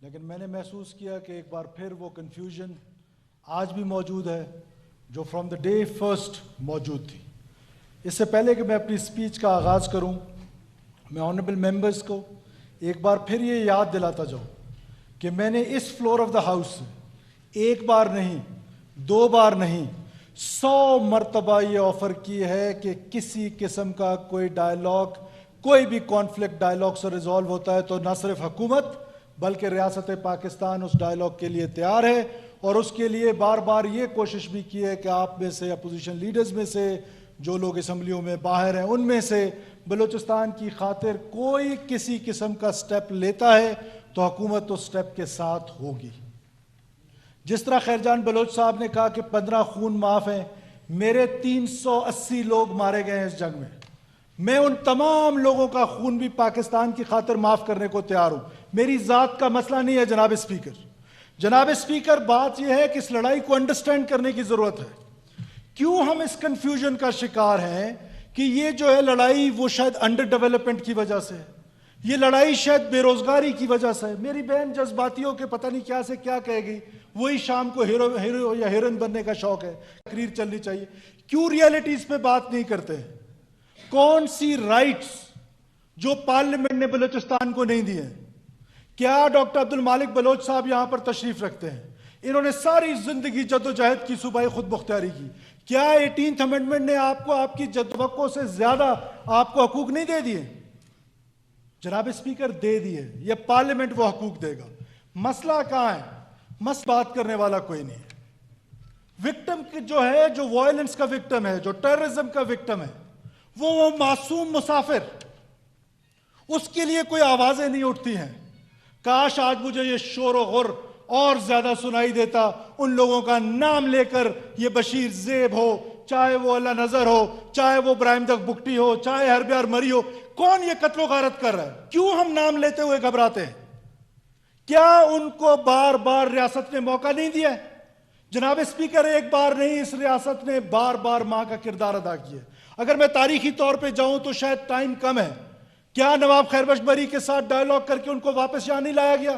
लेकिन मैंने महसूस किया कि एक बार फिर वो कन्फ्यूजन आज भी मौजूद है जो फ्रॉम द डे फर्स्ट मौजूद थी। इससे पहले कि मैं अपनी स्पीच का आगाज़ करूं, मैं ऑनरेबल मेंबर्स को एक बार फिर ये याद दिलाता जाऊं कि मैंने इस फ्लोर ऑफ द हाउस से एक बार नहीं, दो बार नहीं, 100 मरतबा ये ऑफर की है कि किसी किस्म का कोई डायलॉग, कोई भी कॉन्फ्लिक्ट डायलॉग से रिजॉल्व होता है तो न सिर्फ हुकूमत बल्कि रियासत पाकिस्तान उस डायलॉग के लिए तैयार है। और उसके लिए बार बार ये कोशिश भी की है कि आप में से, अपोजिशन लीडर्स में से, जो लोग असम्बलियों में बाहर हैं, उनमें से बलूचिस्तान की खातिर कोई किसी किस्म का स्टेप लेता है तो हुकूमत उस स्टेप के साथ होगी। जिस तरह खैरजान बलोच साहब ने कहा कि 15 खून माफ हैं, मेरे 380 लोग मारे गए हैं इस जंग में। मैं उन तमाम लोगों का खून भी पाकिस्तान की खातिर माफ करने को तैयार हूं। मेरी जात का मसला नहीं है जनाब स्पीकर। जनाब स्पीकर, बात यह है कि इस लड़ाई को अंडरस्टैंड करने की जरूरत है। क्यों हम इस कंफ्यूजन का शिकार हैं कि ये जो है लड़ाई वो शायद अंडर डेवलपमेंट की वजह से है, ये लड़ाई शायद बेरोजगारी की वजह से है। मेरी बहन जज्बातियों के पता नहीं क्या से क्या कहेगी, वही शाम को हीरो या हीरोइन बनने का शौक है, तकरीर चलनी चाहिए। क्यों रियलिटीज पे बात नहीं करते हैं? कौन सी राइट्स जो पार्लियामेंट ने बलूचिस्तान को नहीं दिए? क्या डॉक्टर अब्दुल मालिक बलोच साहब यहां पर तशरीफ रखते हैं? इन्होंने सारी जिंदगी जद्दोजहद की, सूबाई खुद मुख्तियारी की। क्या 18th अमेंडमेंट ने आपको आपकी जद्दोजहद से ज्यादा आपको हकूक नहीं दे दिए? जनाब स्पीकर, दे दिए। ये पार्लियामेंट वो हकूक देगा। मसला कहां है? बात करने वाला कोई नहीं है। विक्टिम जो है, जो वायलेंस का विक्टिम है, जो टेररिज्म का विक्टिम है, वो मासूम मुसाफिर, उसके लिए कोई आवाजें नहीं उठती हैं। काश आज मुझे ये शोर गुर और ज्यादा सुनाई देता उन लोगों का नाम लेकर, ये बशीर ज़ेब हो, चाहे वो अल्लाह नजर हो, चाहे वो इब्राहिम दक बुकटी हो, चाहे हरब्यार मरी हो। कौन ये कत्लो गारत कर रहा है? क्यों हम नाम लेते हुए घबराते हैं? क्या उनको बार बार रियासत ने मौका नहीं दिया? जनाब स्पीकर, एक बार नहीं, इस रियासत ने बार बार मां का किरदार अदा किया। अगर मैं तारीखी तौर पे जाऊं तो शायद टाइम कम है। क्या नवाब खैरबख्श बरी के साथ डायलॉग करके उनको वापस यहां नहीं लाया गया?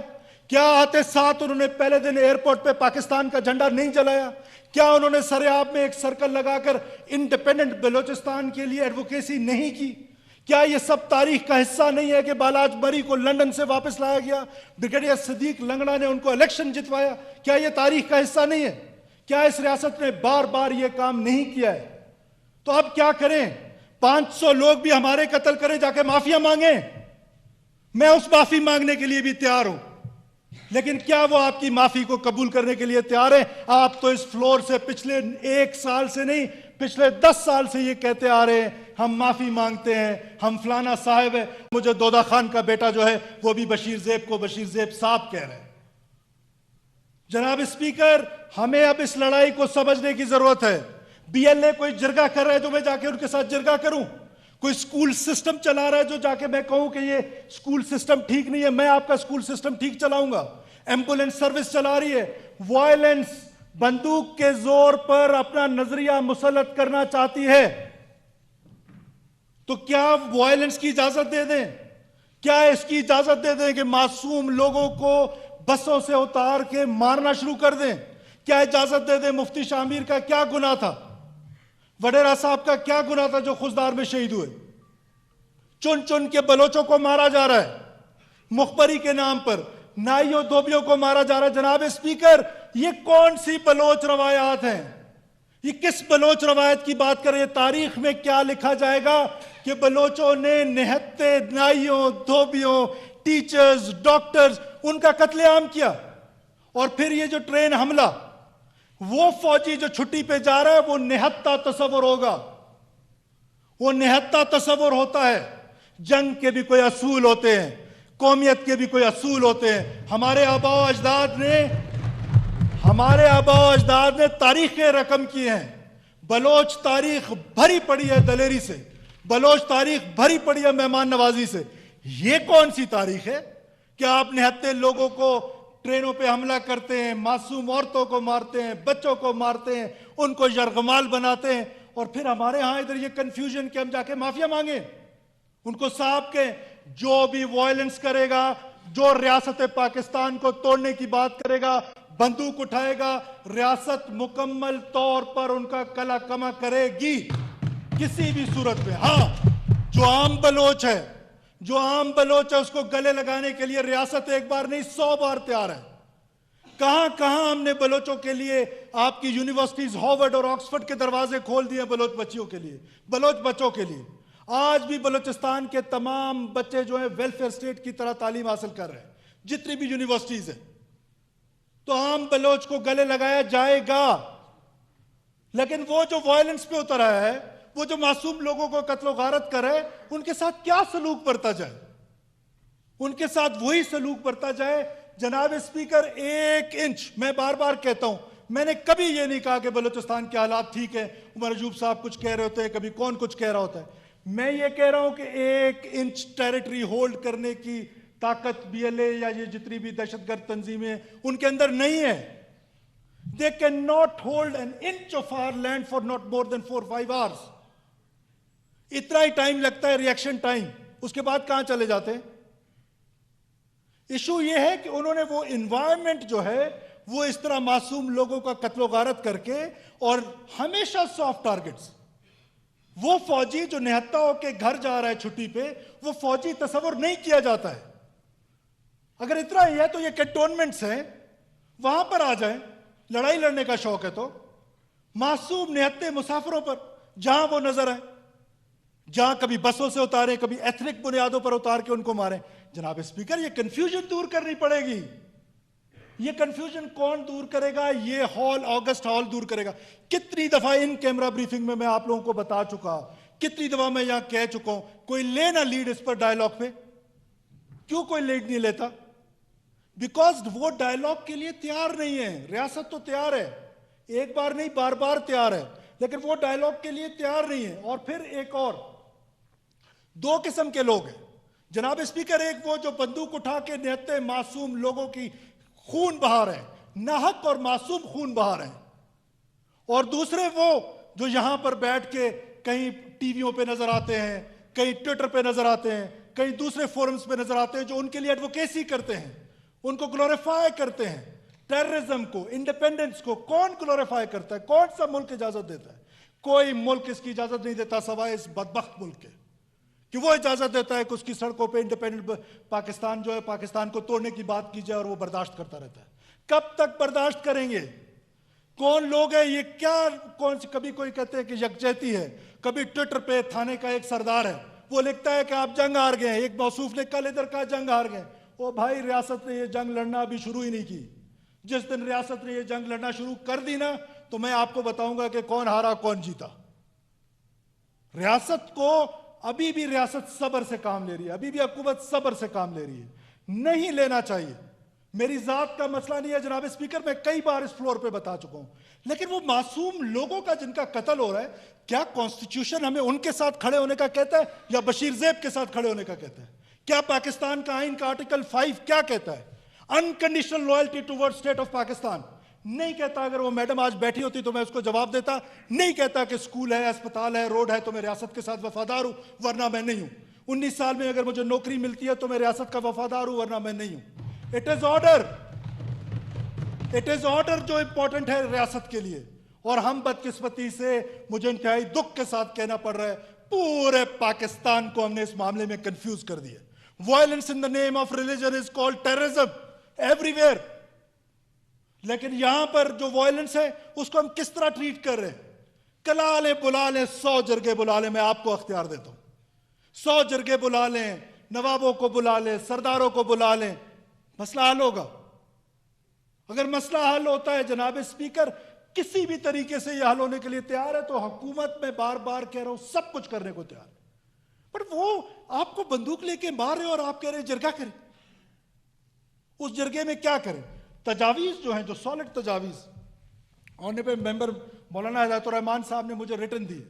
क्या आते साथ उन्होंने पहले दिन एयरपोर्ट पे पाकिस्तान का झंडा नहीं जलाया? क्या उन्होंने सरेआब में एक सर्कल लगाकर इंडिपेंडेंट बलूचिस्तान के लिए एडवोकेसी नहीं की? क्या यह सब तारीख का हिस्सा नहीं है कि बालाज बरी को लंदन से वापस लाया गया, ब्रिगेडियर सदीक लंगड़ा ने उनको इलेक्शन जितवाया? क्या यह तारीख का हिस्सा नहीं है? क्या इस रियासत ने बार बार यह काम नहीं किया है? तो अब क्या करें? 500 लोग भी हमारे कत्ल करें, जाके माफिया मांगे, मैं उस माफी मांगने के लिए भी तैयार हूं। लेकिन क्या वो आपकी माफी को कबूल करने के लिए तैयार है? आप तो इस फ्लोर से पिछले 1 साल से नहीं, पिछले 10 साल से ये कहते आ रहे हैं, हम माफी मांगते हैं, हम फलाना साहब है। मुझे दौदा खान का बेटा जो है वो भी बशीर ज़ेब को बशीर ज़ेब साहब कह रहे हैं। जनाब स्पीकर, हमें अब इस लड़ाई को समझने की जरूरत है। बीएलए कोई जिरगा कर रहा है तो मैं जाके उनके साथ जिरगा करूं? कोई स्कूल सिस्टम चला रहा है जो जाके मैं कहूं कि ये स्कूल सिस्टम ठीक नहीं है, मैं आपका स्कूल सिस्टम ठीक चलाऊंगा? एम्बुलेंस सर्विस चला रही है, वायलेंस, बंदूक के जोर पर अपना नजरिया मुसल्लत करना चाहती है, तो क्या वायलेंस की इजाजत दे दें? क्या इसकी इजाजत दे दें कि मासूम लोगों को बसों से उतार के मारना शुरू कर दें? क्या इजाजत दे दें? मुफ्ती शामिर का क्या गुनाह था? वडेरा साहब का क्या गुनाह था जो खुशदार में शहीद हुए? चुन चुन के बलोचों को मारा जा रहा है, मुखबरी के नाम पर नाइयों धोबियों को मारा जा रहा है। जनाब स्पीकर, ये कौन सी बलोच रवायात हैं? ये किस बलोच रवायत की बात करें? तारीख में क्या लिखा जाएगा कि बलोचों ने निहत्ते नाइयों, धोबियों, टीचर्स, डॉक्टर्स, उनका कत्लेआम किया? और फिर ये जो ट्रेन हमला, वो फौजी जो छुट्टी पे जा रहा है, वो निहत्ता तस्वुर होगा। वो निहत्ता तस्वुर होता है। जंग के भी कोई असूल होते हैं, कौमियत के भी कोई असूल होते हैं। हमारे आबाओ अजदाद ने तारीखें रकम की हैं। बलोच तारीख भरी पड़ी है दलेरी से, बलोच तारीख भरी पड़ी है मेहमान नवाजी से। ये कौन सी तारीख है कि आप निहत्ते लोगों को ट्रेनों पे हमला करते हैं, मासूम औरतों को मारते हैं, बच्चों को मारते हैं, उनको यरगमाल बनाते हैं, और फिर हमारे यहां इधर ये कंफ्यूजन कि हम जाके माफिया मांगे, उनको साहब के जो भी वायलेंस करेगा जो रियासत पाकिस्तान को तोड़ने की बात करेगा, बंदूक उठाएगा, रियासत मुकम्मल तौर पर उनका कला कमा करेगी किसी भी सूरत में। हां, जो आम बलोच है उसको गले लगाने के लिए रियासत एक बार नहीं 100 बार तैयार है। कहां कहां हमने बलोचों के लिए आपकी यूनिवर्सिटीज हार्वर्ड और ऑक्सफोर्ड के दरवाजे खोल दिए बलोच बच्चियों के लिए, बलोच बच्चों के लिए। आज भी बलोचिस्तान के तमाम बच्चे जो है वेलफेयर स्टेट की तरह तालीम हासिल कर रहे हैं, जितनी भी यूनिवर्सिटीज है। तो आम बलोच को गले लगाया जाएगा, लेकिन वो जो वायलेंस पे उतर आया है, वो जो मासूम लोगों को कत्लो गारत करे, उनके साथ क्या सलूक बरता जाए? उनके साथ वही सलूक बरता जाए। जनाब स्पीकर, 1 इंच, मैं बार बार कहता हूं, मैंने कभी यह नहीं कहा कि बलूचिस्तान के हालात ठीक है, उमर अजूब साहब कुछ कह रहे होते हैं, कभी कौन कुछ कह रहा होता है। मैं ये कह रहा हूं कि 1 इंच टेरिटरी होल्ड करने की ताकत बीएलए या ये जितनी भी दहशतगर्द तंजीमें उनके अंदर नहीं है। They can not hold an inch of our land for not more than 4-5 hours. इतना ही टाइम लगता है रिएक्शन टाइम, उसके बाद कहां चले जाते हैं। इशू यह है कि उन्होंने वो इन्वायरमेंट जो है वो इस तरह मासूम लोगों का कत्लो गारत करके, और हमेशा सॉफ्ट टारगेट्स। वो फौजी जो निहत्ता होकर घर जा रहा है छुट्टी पे, वो फौजी तस्वर नहीं किया जाता है। अगर इतना ही है तो ये कैंटोनमेंट्स हैं, वहां पर आ जाए, लड़ाई लड़ने का शौक है तो मासूम निहत्ते मुसाफिरों पर जहां वो नजर आए, जहां कभी बसों से उतारे, कभी एथनिक बुनियादों पर उतार के उनको मारे। जनाब स्पीकर, ये कंफ्यूजन दूर करनी पड़ेगी। ये कंफ्यूजन कौन दूर करेगा? ये हॉल, ऑगस्ट हॉल दूर करेगा। कितनी दफा इन कैमरा ब्रीफिंग में मैं आप लोगों को बता चुका, कितनी दफा मैं यहां कह चुका हूं, कोई लेना लीड इस पर डायलॉग पे। क्यों कोई लीड नहीं लेता? बिकॉज वो डायलॉग के लिए तैयार नहीं है। रियासत तो तैयार है, एक बार नहीं बार बार तैयार है, लेकिन वो डायलॉग के लिए तैयार नहीं है। और फिर एक और 2 किस्म के लोग हैं जनाब स्पीकर। एक वो जो बंदूक उठा के निहत्ते मासूम लोगों की खून बहा रहे हैं, नाहक और मासूम खून बहा रहे हैं। और दूसरे वो जो यहां पर बैठ के कहीं टीवियों पे नजर आते हैं, कहीं ट्विटर पे नजर आते हैं, कहीं दूसरे फोरम्स पे नजर आते हैं, जो उनके लिए एडवोकेसी करते हैं, उनको ग्लोरीफाई करते हैं। टेररिज्म को, इंडिपेंडेंस को कौन ग्लोरीफाई करता है? कौन सा मुल्क इजाजत देता है? कोई मुल्क इसकी इजाजत नहीं देता सवाए इस बदबख्त मुल्क के, कि वो इजाजत देता है कि उसकी सड़कों पे इंडिपेंडेंट पाकिस्तान जो है, पाकिस्तान को तोड़ने की बात की जाए, और वो बर्दाश्त करता रहता है। कब तक बर्दाश्त करेंगे? कौन लोग है ये? क्या कौन सी, कभी कोई कहते हैं कि यकजहती है, कभी ट्विटर पे थाने का एक सरदार है, वो लिखता है कि आप जंग हार गए। एक मौसूफ ने कल इधर कहा जंग हार गए। ओ भाई, रियासत ने ये जंग लड़ना अभी शुरू ही नहीं की। जिस दिन रियासत ने ये जंग लड़ना शुरू कर दी ना, तो मैं आपको बताऊंगा कि कौन हारा कौन जीता। रियासत को अभी भी रियासत सब्र से काम ले रही है, अभी भी हुकूमत सब्र से काम ले रही है। नहीं लेना चाहिए। मेरी जात का मसला नहीं है जनाब स्पीकर, मैं कई बार इस फ्लोर पे बता चुका हूं। लेकिन वो मासूम लोगों का जिनका कत्ल हो रहा है, क्या कॉन्स्टिट्यूशन हमें उनके साथ खड़े होने का कहता है या बशीर ज़ैब के साथ खड़े होने का कहता है? क्या पाकिस्तान का आइन का आर्टिकल 5 क्या कहता है? Unconditional loyalty toward state of Pakistan नहीं कहता। अगर वो मैडम आज बैठी होती तो मैं उसको जवाब देता। नहीं कहता कि स्कूल है, अस्पताल है, रोड है तो मैं रियासत के साथ वफादार हूं, वरना मैं नहीं हूं। 19 साल में अगर मुझे नौकरी मिलती है तो मैं रियासत का वफादार हूं, वरना मैं नहीं हूं। It is order, it is order जो इंपॉर्टेंट है रियासत के लिए। और हम बदकिस्मती से, मुझे इंतहाई दुख के साथ कहना पड़ रहा है, पूरे पाकिस्तान को हमने इस मामले में कंफ्यूज कर दिया। Violence in the name of religion is called terrorism everywhere. लेकिन यहां पर जो वायलेंस है उसको हम किस तरह ट्रीट कर रहे हैं? कला ले, बुला ले, 100 जरगे बुला ले, मैं आपको अख्तियार देता हूं। 100 जरगे बुला लें, नवाबों को बुला लें, सरदारों को बुला लें, मसला हल होगा। अगर मसला हल होता है जनाब स्पीकर, किसी भी तरीके से यह हल होने के लिए तैयार है, तो हुकूमत में बार बार कह रहा हूं सब कुछ करने को तैयार है। पर वो आपको बंदूक लेके मार रहे और आप कह रहे जरगा करें। उस जरगे में क्या करें? तजावीज जो हैं, जो सॉलिड तजावीज ऑनरेबल मेंबर मौलाना हिदायतुर रहमान साहब ने मुझे रिटर्न दी,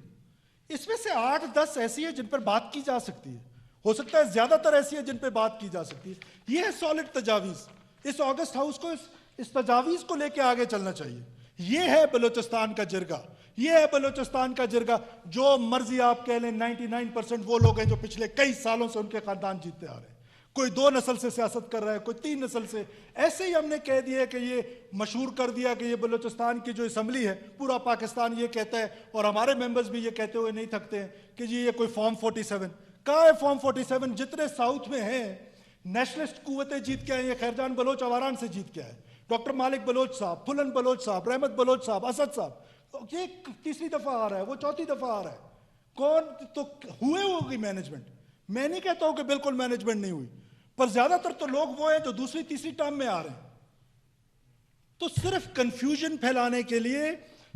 इसमें से 8-10 ऐसी है जिन पर बात की जा सकती है। हो सकता है ज्यादातर ऐसी है जिन पर बात की जा सकती है। यह है सॉलिड तजावीज। इस ऑगस्ट हाउस को इस तजावीज को लेकर आगे चलना चाहिए। यह है बलूचिस्तान का जिरगा, यह है बलूचिस्तान का जिरगा। जो मर्जी आप कह लें, 99% वो लोग हैं जो पिछले कई सालों से उनके खानदान जीतते आ रहे हैं। कोई 2 नस्ल से सियासत कर रहा है, कोई 3 नस्ल से। ऐसे ही हमने कह दिया कि ये मशहूर कर दिया कि ये बलूचिस्तान की जो असम्बली है, पूरा पाकिस्तान ये कहता है, और हमारे मेंबर्स भी ये कहते हुए नहीं थकते हैं कि जी ये कोई फॉर्म 47। कहाँ है फॉर्म 47? जितने साउथ में हैं नेशनलिस्ट कुव्वतें जीत के आए, ये खैरजान बलोच अवारान से जीत के आए, डॉक्टर मालिक बलोच साहब, फुलन बलोच साहब, रहमत बलोच साहब, असद साहब, तो ये तीसरी दफा आ रहा है, वो चौथी दफा आ रहा है। कौन तो हुए होगी मैनेजमेंट? मैं नहीं कहता हूं कि बिल्कुल मैनेजमेंट नहीं हुई, पर ज्यादातर तो लोग वो हैं जो दूसरी तीसरी टर्म में आ रहे हैं। तो सिर्फ कंफ्यूजन फैलाने के लिए,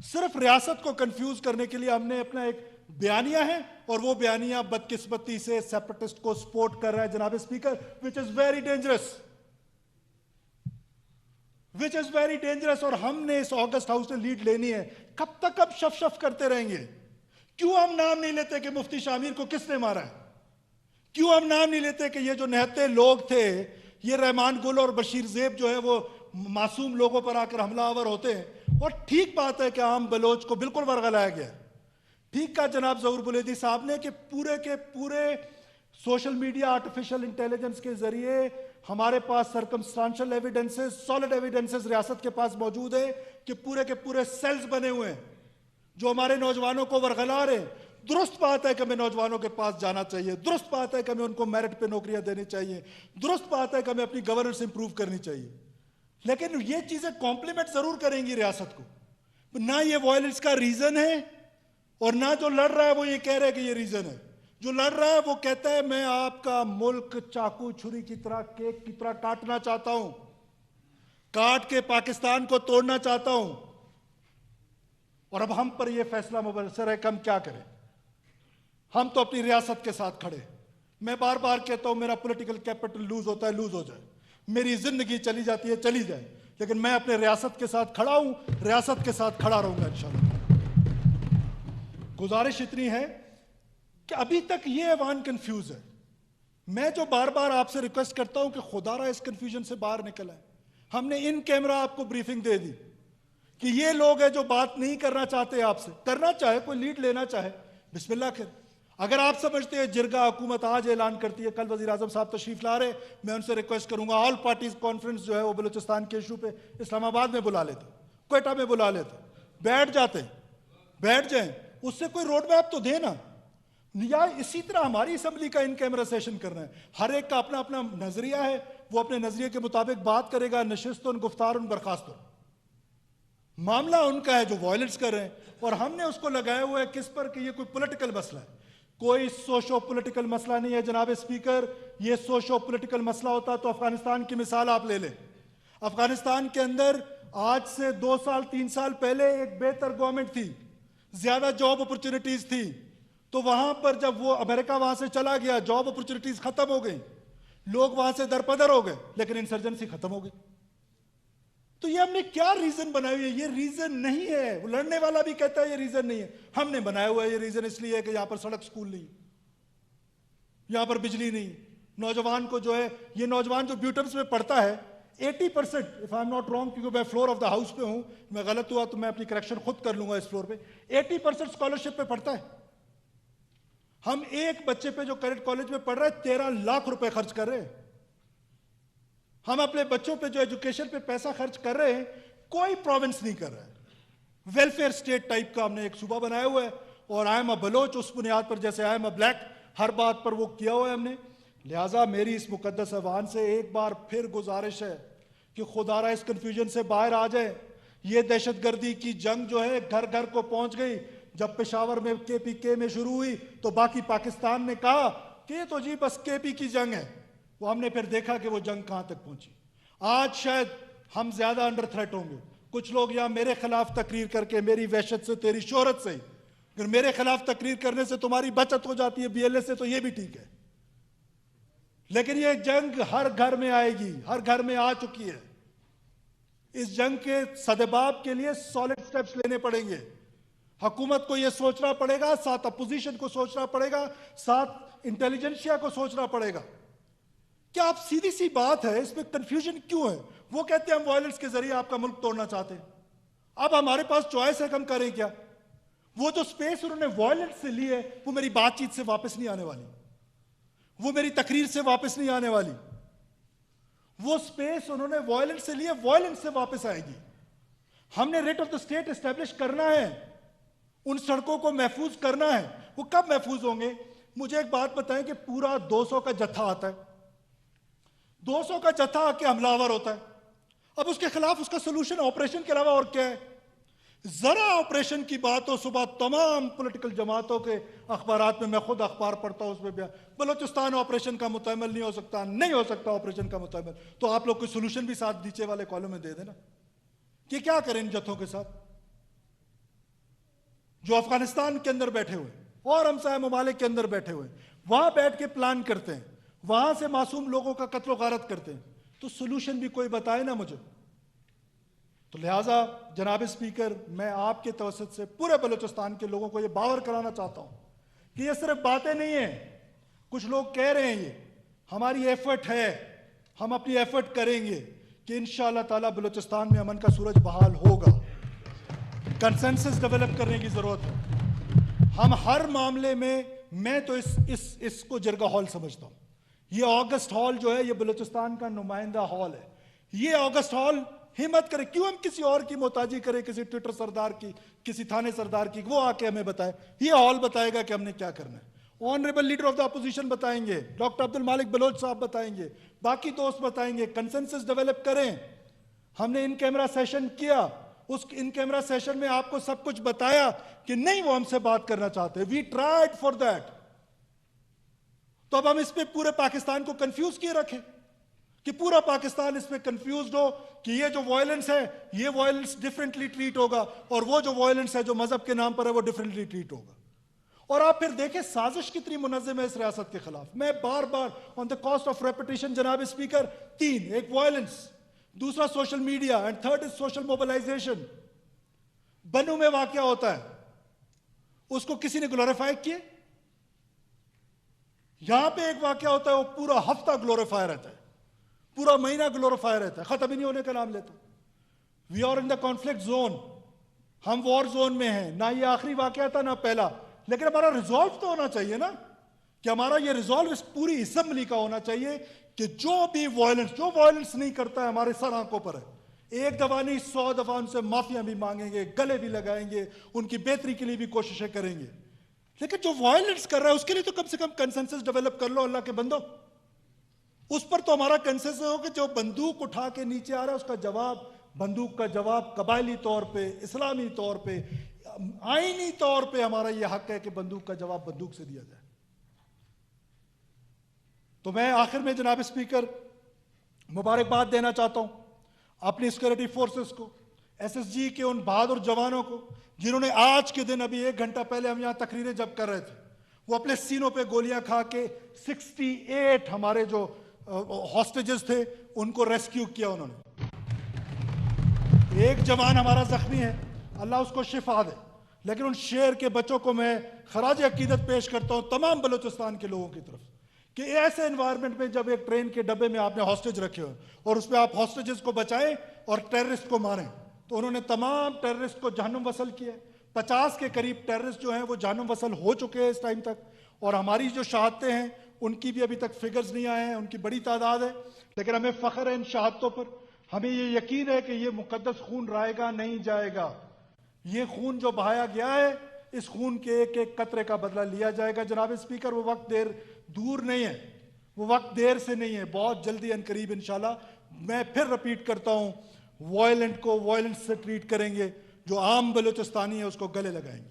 सिर्फ रियासत को कंफ्यूज करने के लिए हमने अपना एक बयानिया है, और वो बयानिया बदकिस्मती से सेपरेटिस्ट को सपोर्ट कर रहा है जनाब speaker, which is very dangerous, which is very dangerous. और हमने इस ऑगस्ट हाउस ने लीड लेनी है। कब तक अब शफ शफ करते रहेंगे? क्यों हम नाम नहीं लेते कि मुफ्ती शामिर को किसने मारा है? क्यों हम नाम नहीं लेते कि ये जो निहत्ते लोग थे, ये रहमान गुल और बशीर ज़ेब जो है वो मासूम लोगों पर आकर हमलावर होते हैं? और ठीक बात है कि आम बलोच को बिल्कुल वर्गलाया गया। ठीक कहा जनाब ज़हूर बुलेदी साहब ने कि पूरे के पूरे सोशल मीडिया, आर्टिफिशियल इंटेलिजेंस के जरिए हमारे पास सर्कमस्टांशियल एविडेंसेस, सॉलिड एविडेंसेस रियासत के पास मौजूद है कि पूरे के पूरे सेल्स बने हुए हैं जो हमारे नौजवानों को वर्गला रहे हैं। दुरुस्त बात है कि हमें नौजवानों के पास जाना चाहिए, दुरुस्त बात है कि हमें उनको मेरिट पे नौकरियां देनी चाहिए, दुरुस्त बात है कि हमें अपनी गवर्नेंस इंप्रूव करनी चाहिए, लेकिन ये चीजें कॉम्प्लीमेंट जरूर करेंगी रियासत को। ना ये वायलेंस का रीजन है, और ना जो लड़ रहा है वो ये कह रहा है कि ये रीजन है। जो लड़ रहा है वो कहता है मैं आपका मुल्क चाकू छुरी की तरह, केक की तरह काटना चाहता हूं, काट के पाकिस्तान को तोड़ना चाहता हूं। और अब हम पर यह फैसला मुबसर है कि हम क्या करें। हम तो अपनी रियासत के साथ खड़े। मैं बार बार कहता हूं मेरा पॉलिटिकल कैपिटल लूज होता है, लूज हो जाए, मेरी जिंदगी चली जाती है, चली जाए, लेकिन मैं अपने रियासत के साथ खड़ा हूं, रियासत के साथ खड़ा रहूंगा इंशाल्लाह। गुजारिश इतनी है कि अभी तक ये ऐवान कंफ्यूज है। मैं जो बार बार आपसे रिक्वेस्ट करता हूं कि खुदारा इस कंफ्यूजन से बाहर निकल आए। हमने इन कैमरा आपको ब्रीफिंग दे दी कि ये लोग हैं जो बात नहीं करना चाहते आपसे। करना चाहे, कोई लीड लेना चाहे, बिस्मिल्लाह कर। अगर आप समझते हैं जिरगा हुकूमत आज ऐलान करती है, कल वजीर आजम साहब तशरीफ ला रहे, मैं उनसे रिक्वेस्ट करूंगा ऑल पार्टीज कॉन्फ्रेंस जो है वो बलूचिस्तान के इशू पे इस्लामाबाद में बुला लेते, क्वेटा में बुला लेते, बैठ जाते, बैठ जाए, उससे कोई रोड मैप तो देना। या इसी तरह हमारी असम्बली का इन कैमरा सेशन करना है। हर एक का अपना अपना नजरिया है, वो अपने नजरिए के मुताबिक बात करेगा, नशिस्तुन गुफ्तारुन बर्खास्तुन, मामला उनका है जो वायलेंस कर रहे हैं। और हमने उसको लगाया हुआ है किस पर कि ये कोई पॉलिटिकल मसला है। कोई सोशो पॉलिटिकल मसला नहीं है जनाब स्पीकर। ये सोशो पॉलिटिकल मसला होता तो अफगानिस्तान की मिसाल आप ले लें। अफगानिस्तान के अंदर आज से 2 साल 3 साल पहले एक बेहतर गवर्नमेंट थी, ज्यादा जॉब अपॉर्चुनिटीज थी, तो वहां पर जब वो अमेरिका वहां से चला गया, जॉब अपॉर्चुनिटीज खत्म हो गई, लोग वहां से दरपदर हो गए, लेकिन इंसर्जेंसी खत्म हो गई। तो ये हमने क्या रीजन बनाई है? ये रीजन नहीं है। वो लड़ने वाला भी कहता है ये रीजन नहीं है। हमने बनाया हुआ है ये रीजन इसलिए है कि यहां पर सड़क स्कूल नहीं, यहां पर बिजली नहीं, नौजवान को जो है, ये नौजवान जो ब्यूटम्स में पढ़ता है 80%, if I am not wrong, क्योंकि मैं फ्लोर ऑफ द हाउस पे हूं, मैं गलत हुआ तो मैं अपनी करेक्शन खुद कर लूंगा इस फ्लोर पे, 80% स्कॉलरशिप पे पढ़ता है। हम एक बच्चे पे जो कैडेट कॉलेज में पढ़ रहा है 13 लाख रुपए खर्च कर रहे हैं। हम अपने बच्चों पे जो एजुकेशन पे पैसा खर्च कर रहे हैं, कोई प्रोविंस नहीं कर रहा है। वेलफेयर स्टेट टाइप का हमने एक सूबा बनाया हुआ है, और आई एम अ बलोच उस बुनियाद पर, जैसे आई एम अ ब्लैक, हर बात पर वो किया हुआ है हमने। लिहाजा मेरी इस मुकद्दस अवान से एक बार फिर गुजारिश है कि खुदारा इस कंफ्यूजन से बाहर आ जाए। ये दहशतगर्दी की जंग जो है घर घर को पहुंच गई। जब पेशावर में KPK में शुरू हुई तो बाकी पाकिस्तान ने कहा कि ये तो जी बस KP की जंग है। वो हमने फिर देखा कि वो जंग कहां तक पहुंची। आज शायद हम ज्यादा अंडर थ्रेट होंगे। कुछ लोग यहां मेरे खिलाफ तकरीर करके, मेरी वहशत से, तेरी शोहरत से, अगर मेरे खिलाफ तकरीर करने से तुम्हारी बचत हो जाती है BLA से, तो ये भी ठीक है, लेकिन ये जंग हर घर में आएगी, हर घर में आ चुकी है। इस जंग के सदेबाब के लिए सॉलिड स्टेप्स लेने पड़ेंगे। हुकूमत को यह सोचना पड़ेगा, साथ अपोजिशन को सोचना पड़ेगा, साथ इंटेलिजेंसिया को सोचना पड़ेगा। क्या आप, सीधी सी बात है, इसमें कंफ्यूजन क्यों है? वो कहते हैं हम वायलेंस के जरिए आपका मुल्क तोड़ना चाहते हैं। अब हमारे पास चॉइस है, हम करें क्या? वो जो स्पेस उन्होंने वायलेंस से ली है, वो मेरी बातचीत से वापस नहीं आने वाली, वो मेरी तकरीर से वापस नहीं आने वाली। वो स्पेस उन्होंने वायलेंस से लिया, वायलेंस से वापस आएगी। हमने rate of the state establish करना है, उन सड़कों को महफूज करना है। वो कब महफूज होंगे? मुझे एक बात बताएं कि पूरा 200 का जत्था आता है, 200 का जत्था आके हमलावर होता है, अब उसके खिलाफ उसका सोल्यूशन ऑपरेशन के अलावा और क्या है? जरा ऑपरेशन की बात हो, सुबह तमाम पॉलिटिकल जमातों के अखबारात में, मैं खुद अखबार पढ़ता हूं, उसमें बलोचिस्तान ऑपरेशन का मुतअम्मिल नहीं हो सकता, नहीं हो सकता ऑपरेशन का मुतअम्मिल। तो आप लोग कोई सोल्यूशन भी साथ नीचे वाले कॉलम में दे देना कि क्या करें इन जत्थों के साथ जो अफगानिस्तान के अंदर बैठे हुए और हमसाया ममालिक के अंदर बैठे हुए, वहां बैठ के प्लान करते हैं, वहां से मासूम लोगों का कत्ल गारत करते हैं। तो सोल्यूशन भी कोई बताए ना मुझे। तो लिहाजा जनाब स्पीकर, मैं आपके तवसत से पूरे बलूचिस्तान के लोगों को यह बावर कराना चाहता हूं कि यह सिर्फ बातें नहीं है। कुछ लोग कह रहे हैं ये हमारी एफर्ट है, हम अपनी एफर्ट करेंगे कि इंशाअल्लाह ताला बलूचिस्तान में अमन का सूरज बहाल होगा। कंसेंसस डेवलप करने की जरूरत है। हम हर मामले में, मैं तो इसको जरगा हॉल समझता हूं। ये ऑगस्ट हॉल जो है, ये बलूचिस्तान का नुमाइंदा हॉल है। ये ऑगस्ट हॉल हिम्मत करे, क्यों हम किसी और की मोहताजी करें, किसी ट्विटर सरदार की, किसी थाने सरदार की, वो आके हमें बताए। ये हॉल बताएगा कि हमने क्या करना है। Honourable leader of the opposition बताएंगे, डॉक्टर अब्दुल मालिक बलोच साहब बताएंगे, बाकी दोस्त बताएंगे। कंसेंसस डेवलप करें। हमने इन कैमरा सेशन किया, उस इन कैमरा सेशन में आपको सब कुछ बताया कि नहीं वो हमसे बात करना चाहते। We tried for that. तो अब हम इस पे पूरे पाकिस्तान को कंफ्यूज किए रखें कि पूरा पाकिस्तान इस पे कंफ्यूज्ड हो कि ये जो वायलेंस है, ये वायलेंस डिफरेंटली ट्रीट होगा, और वो जो वायलेंस है जो मजहब के नाम पर है, वो डिफरेंटली ट्रीट होगा। और आप फिर देखें साजिश कितनी मुनज़्ज़म है इस रियासत के खिलाफ। मैं बार बार on the cost of repetition जनाब स्पीकर, 3, एक वायलेंस, दूसरा social media, and third is social mobilisation. Bannu में वाकया होता है, उसको किसी ने ग्लोरीफाई किए। यहां पे एक वाकया होता है, वो पूरा हफ्ता ग्लोरीफाई रहता है, पूरा महीना ग्लोरीफाई रहता है, खत्म ही नहीं होने का नाम लेता। We are in the conflict zone, हम वॉर जोन में हैं। ना ये आखिरी वाकया था ना पहला, लेकिन हमारा रिजॉल्व तो होना चाहिए ना, कि हमारा ये रिजॉल्व इस पूरी असेंबली का होना चाहिए कि जो भी वायलेंस, जो वायलेंस नहीं करता है, हमारे सर आंखों पर है। एक दफा नहीं 100 दफा उनसे माफिया भी मांगेंगे, गले भी लगाएंगे, उनकी बेहतरी के लिए भी कोशिशें करेंगे। लेकिन जो वायलेंस कर रहा है उसके लिए तो कम से कम कंसेंसस डेवलप कर लो अल्लाह के बंदो। उस पर तो हमारा कंसेंसस हो कि जो बंदूक उठा के नीचे आ रहा है उसका जवाब, बंदूक का जवाब कबायली तौर पे, इस्लामी तौर पे, आईनी तौर पे हमारा यह हक है कि बंदूक का जवाब बंदूक से दिया जाए। तो मैं आखिर में जनाब स्पीकर मुबारकबाद देना चाहता हूं अपनी सिक्योरिटी फोर्सेस को, एसएसजी के उन बहादुर जवानों को जिन्होंने आज के दिन, अभी 1 घंटा पहले हम यहां तकरीरें जब कर रहे थे, वो अपने सीनों पे गोलियां खा के 68 हमारे जो हॉस्टेजेस थे उनको रेस्क्यू किया उन्होंने। एक जवान हमारा जख्मी है, अल्लाह उसको शिफा दे। लेकिन उन शेर के बच्चों को मैं खराज अकीदत पेश करता हूं तमाम बलूचिस्तान के लोगों की तरफ कि ऐसे एनवायरनमेंट में जब एक ट्रेन के डब्बे में आपने हॉस्टेज रखे हो और उसमें आप हॉस्टेजेस को बचाएं और टेररिस्ट को मारें, तो उन्होंने तमाम टेररिस्ट को जहन्नुम वसल किया। 50 के करीब टेररिस्ट जो हैं वो जहन्नुम वसल हो चुके हैं इस टाइम तक, और हमारी जो शहादतें हैं उनकी भी अभी तक फिगर्स नहीं आए हैं, उनकी बड़ी तादाद है। लेकिन हमें फख्र है इन शहादतों पर, हमें ये यकीन है कि ये मुकद्दस खून रायगा नहीं जाएगा। ये खून जो बहाया गया है, इस खून के एक एक कतरे का बदला लिया जाएगा। जनाब स्पीकर, वो वक्त देर दूर नहीं है, वो वक्त देर से नहीं है, बहुत जल्दी अनकरीब इंशाल्लाह। मैं फिर रिपीट करता हूं, वायलेंट को वायलेंस से ट्रीट करेंगे, जो आम बलूचिस्तानी है उसको गले लगाएंगे,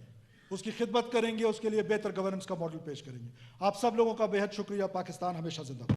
उसकी खिदमत करेंगे, उसके लिए बेहतर गवर्नेंस का मॉडल पेश करेंगे। आप सब लोगों का बेहद शुक्रिया। पाकिस्तान हमेशा जिंदाबाद।